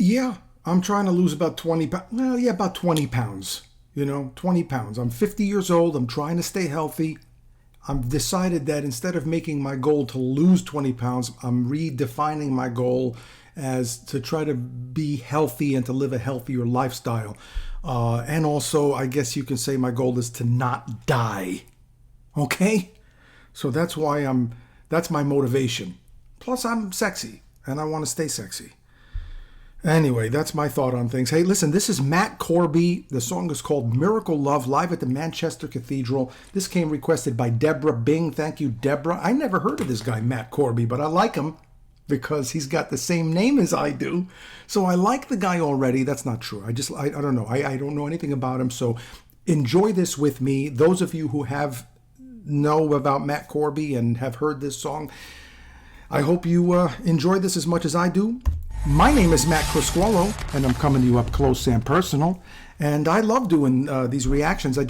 Yeah, I'm trying to lose about 20 pounds. Well, yeah, about 20 pounds. 20 pounds. I'm 50 years old. I'm trying to stay healthy. I've decided that instead of making my goal to lose 20 pounds, I'm redefining my goal as to try to be healthy and to live a healthier lifestyle. And also, I guess you can say my goal is to not die. Okay? So that's my motivation. Plus, I'm sexy, and I want to stay sexy. Anyway, that's my thought on things. Hey, listen, this is Matt Corby. The song is called Miracle Love, live at the Manchester Cathedral. This came requested by Deborah Bing. Thank you, Deborah. I never heard of this guy, Matt Corby, but I like him because he's got the same name as I do. So I like the guy already. That's not true. I don't know. I don't know anything about him. So enjoy this with me. Those of you who know about Matt Corby and have heard this song, I hope you enjoy this as much as I do. My name is Matt Criscuolo, and I'm coming to you up close and personal. And I love doing these reactions. I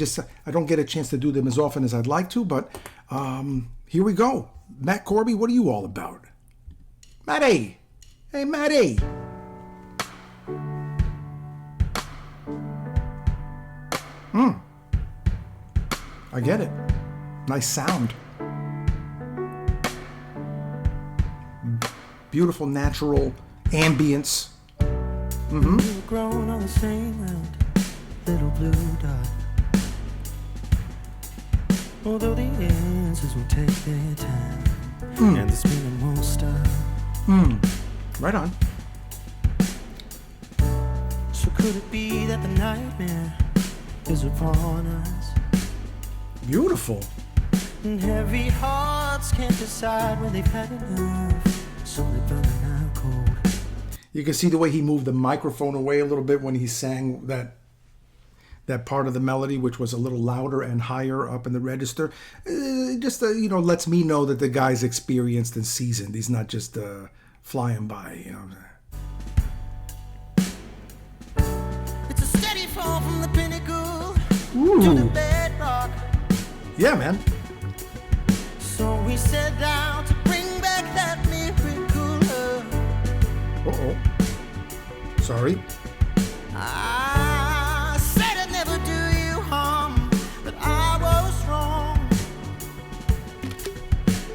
don't get a chance to do them as often as I'd like to, but here we go. Matt Corby, what are you all about? Matty! Hey, Matty! I get it. Nice sound. Beautiful, natural ambience. Mm-hmm. We were grown on the same round, little blue dot. Although the answers will take their time, and the spinning won't stop. Right on. So could it be that the nightmare is upon us? Beautiful. And heavy hearts can't decide when they've had enough, so they're burning out cold. You can see the way he moved the microphone away a little bit when he sang that part of the melody, which was a little louder and higher up in the register. Just lets me know that the guy's experienced and seasoned. He's not just flying by. It's a steady fall from the pinnacle to the bedrock. Yeah, man. So we set out to bring back that miracle love. Uh-oh. Sorry. I said I'd never do you harm, but I was wrong.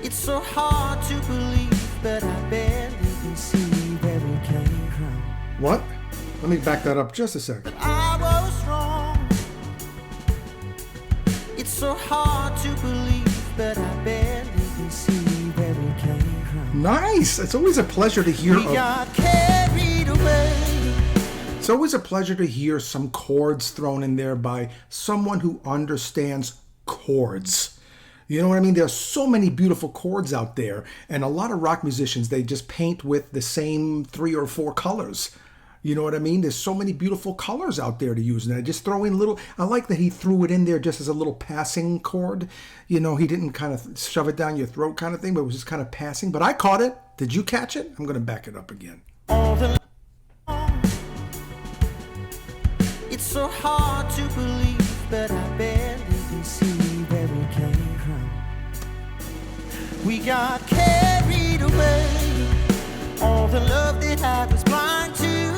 It's so hard to believe, but I barely can see where we came from. What? Let me back that up just a second. But I was wrong. It's so hard to believe, but I barely can see where we came from. Nice. It's always a pleasure to hear. We got carried away. It's always a pleasure to hear some chords thrown in there by someone who understands chords. You know what I mean? There's so many beautiful chords out there, and a lot of rock musicians, they just paint with the same 3 or 4 colors. You know what I mean? There's so many beautiful colors out there to use. And I just throw in I like that he threw it in there just as a little passing chord. He didn't kind of shove it down your throat kind of thing, but it was just kind of passing. But I caught it. Did you catch it? I'm going to back it up again. It's so hard to believe, but I barely can see where we came from. We got carried away. All the love that I was blind to.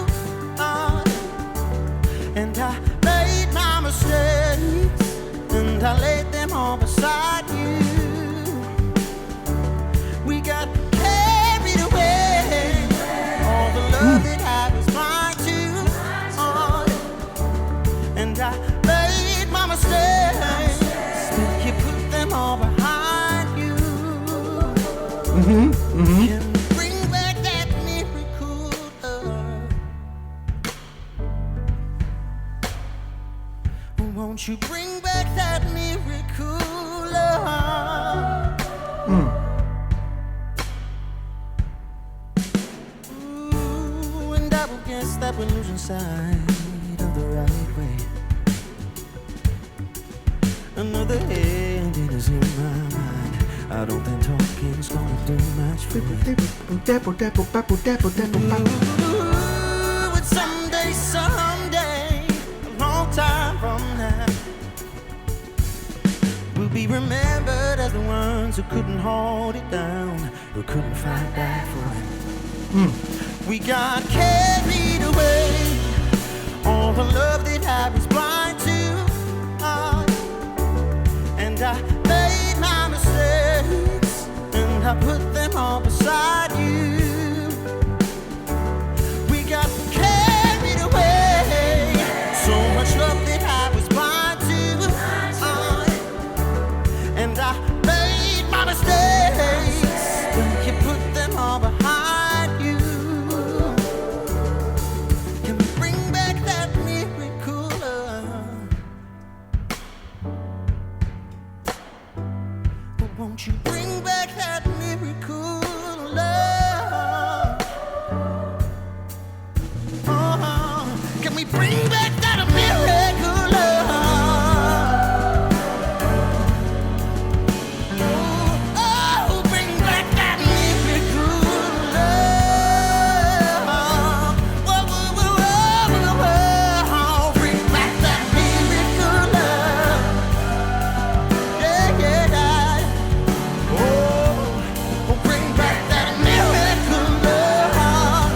And I made my mistakes, and I laid them all beside you. We got carried away. All the love that I was blind to. And I made my mistakes, but you put them all behind you. Can bring back that miracle love. Won't you bring back that miracle love? Ooh, and I will guess that we're losing sight of the right way. Another ending is in my mind. I don't think talking's gonna do much for me. Ooh, it's someday, a long time from now, we'll be remembered as the ones who couldn't hold it down, who couldn't fight back for it. We got carried away. the love that I was blind to. And I made my mistakes, and I put them all beside you. We got carried away, so much love that I was blind to. And I made my mistakes, and you put them all behind you. Can we bring back that miracle love? Won't you bring back that miracle love? Oh, can we bring back that miracle love? Oh, bring back that miracle love. Whoa, whoa, whoa, whoa, whoa. Bring back that miracle love. Yeah, yeah. Oh, bring back that miracle love.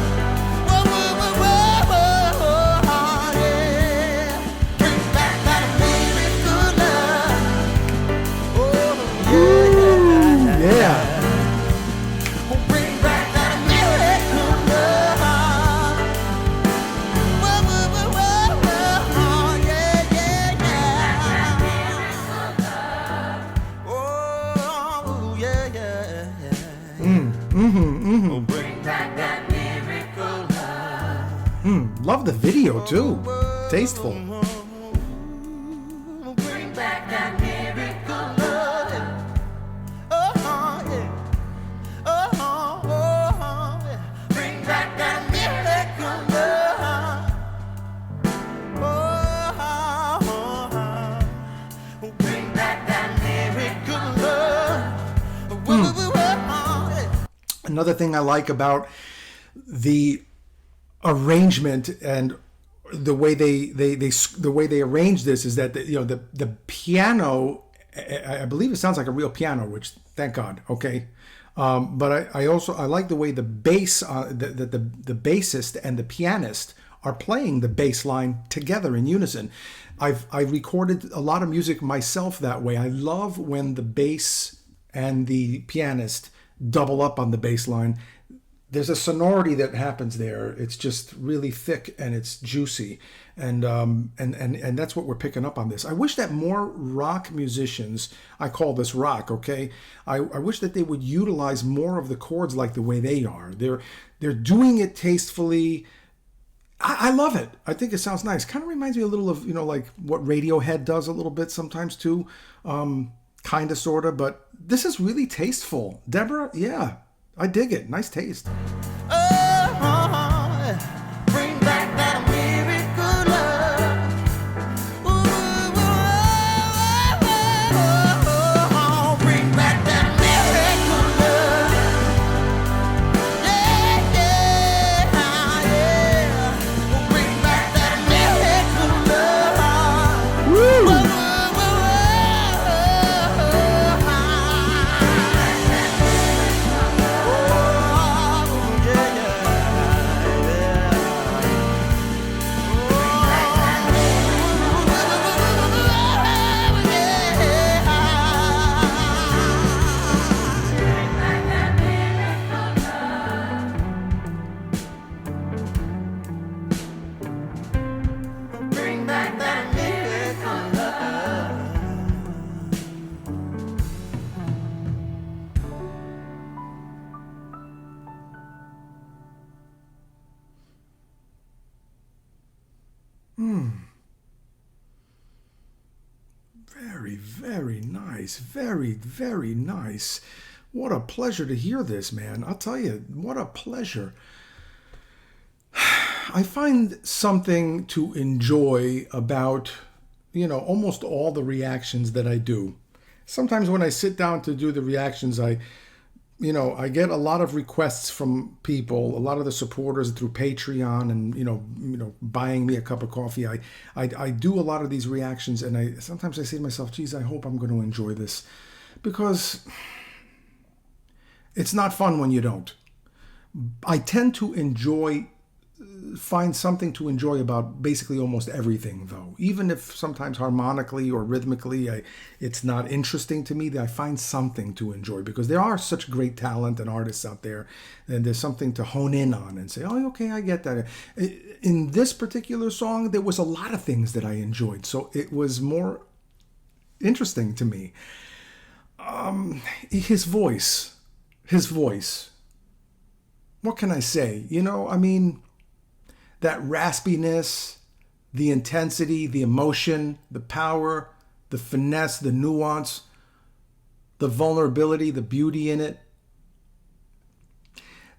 Whoa, whoa, whoa, whoa, whoa, yeah. Bring back that miracle love. Oh, yeah. Yeah. Oh, bring back that miracle love. Whoa, whoa, whoa, whoa, whoa, yeah, yeah, yeah. Oh, yeah, yeah. Oh, bring back that miracle love. Love the video too. Tasteful. Oh, bring back that miracle love. Oh, yeah. Oh, yeah. Bring back that miracle love. Oh, bring back that miracle love. Another thing I like about the arrangement and the way the way they arrange this is that the piano, I believe it sounds like a real piano, which thank God, okay. But I also like the way the bass, the bassist and the pianist are playing the bass line together in unison. I've recorded a lot of music myself that way. I love when the bass and the pianist double up on the bass line. There's a sonority that happens there. It's just really thick and it's juicy, and that's what we're picking up on this. I wish that more rock musicians, I call this rock, okay? I wish that they would utilize more of the chords like the way they are. They're doing it tastefully. I love it. I think it sounds nice. Kind of reminds me a little of like what Radiohead does a little bit sometimes too, kind of sorta. But this is really tasteful, Deborah. Yeah. I dig it. Nice taste. Bring back that miracle love. Bring back that miracle love. Yeah, yeah, yeah. Bring back that miracle love. Woo! Bring back that miracle love. Very, very nice. Very, very nice. What a pleasure to hear this, man. I'll tell you, what a pleasure. I find something to enjoy about, almost all the reactions that I do. Sometimes when I sit down to do the reactions, I get a lot of requests from people, a lot of the supporters through Patreon and, buying me a cup of coffee. I do a lot of these reactions, and sometimes I say to myself, geez, I hope I'm going to enjoy this, because it's not fun when you don't. I tend to enjoy find something to enjoy about basically almost everything, though. Even if sometimes harmonically or rhythmically it's not interesting to me, I find something to enjoy because there are such great talent and artists out there, and there's something to hone in on and say, oh, okay, I get that. In this particular song, there was a lot of things that I enjoyed, so it was more interesting to me. His voice. What can I say? That raspiness, the intensity, the emotion, the power, the finesse, the nuance, the vulnerability, the beauty in it.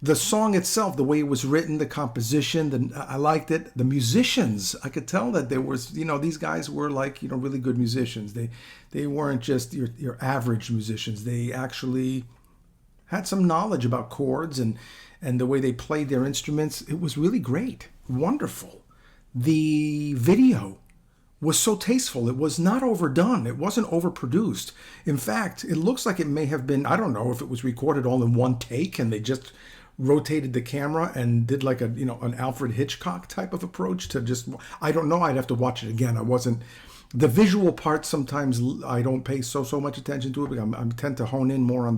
The song itself, the way it was written, the composition, I liked it. The musicians, I could tell that there was, these guys were like, really good musicians. They weren't just your average musicians. They actually had some knowledge about chords and the way they played their instruments. It was really great. Wonderful. The video was so tasteful. It was not overdone. It wasn't overproduced. In fact, it looks like it may have been, I don't know if it was recorded all in one take and they just rotated the camera and did like an Alfred Hitchcock type of approach to just, I don't know. I'd have to watch it again. The visual part, sometimes I don't pay so much attention to it, because I tend to hone in more on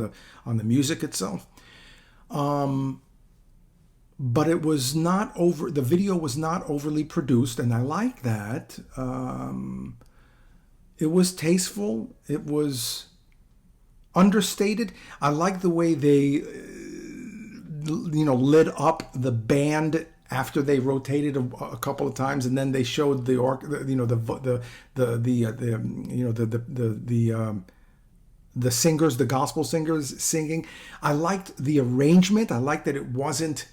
the music itself. But it was not the video was not overly produced, and I like that. It was tasteful. It was understated. I like the way they, lit up the band after they rotated a couple of times, and then they showed the singers, the gospel singers singing. I liked the arrangement. I liked that it wasn't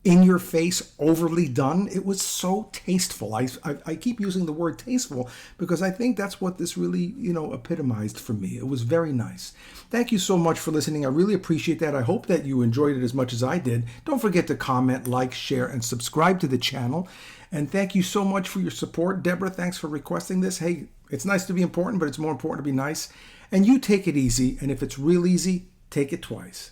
in your face, overly done. It was so tasteful. I keep using the word tasteful because I think that's what this really, epitomized for me. It was very nice. Thank you so much for listening. I really appreciate that. I hope that you enjoyed it as much as I did. Don't forget to comment, like, share, and subscribe to the channel. And thank you so much for your support. Deborah, thanks for requesting this. Hey, it's nice to be important, but it's more important to be nice. And you take it easy. And if it's real easy, take it twice.